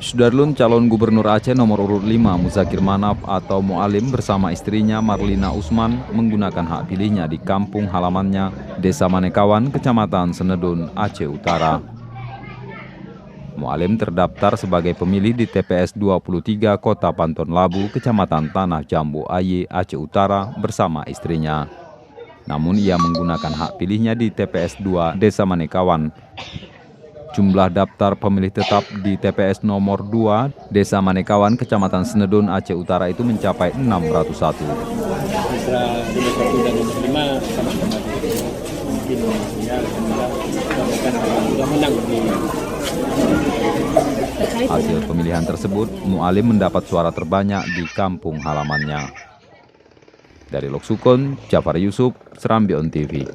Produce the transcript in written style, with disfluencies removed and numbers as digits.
Sudarlun calon gubernur Aceh nomor urut 5 Muzakir Manaf atau Mu'alim bersama istrinya Marlina Usman menggunakan hak pilihnya di kampung halamannya, Desa Manekawan, Kecamatan Senedun, Aceh Utara. Mu'alim terdaftar sebagai pemilih di TPS 23 Kota Panton Labu, Kecamatan Tanah Jambu Aye, Aceh Utara bersama istrinya. Namun ia menggunakan hak pilihnya di TPS 2 Desa Manekawan. Jumlah daftar pemilih tetap di TPS nomor 2 Desa Manekawan, Kecamatan Senedun, Aceh Utara itu mencapai 601. Mitra nomor 1 dan nomor 5 sama-sama mungkin ya sudah menang di Hasil pemilihan tersebut, Mu'alim mendapat suara terbanyak di kampung halamannya. Dari Loksukon, Jafar Yusuf, Serambi On TV.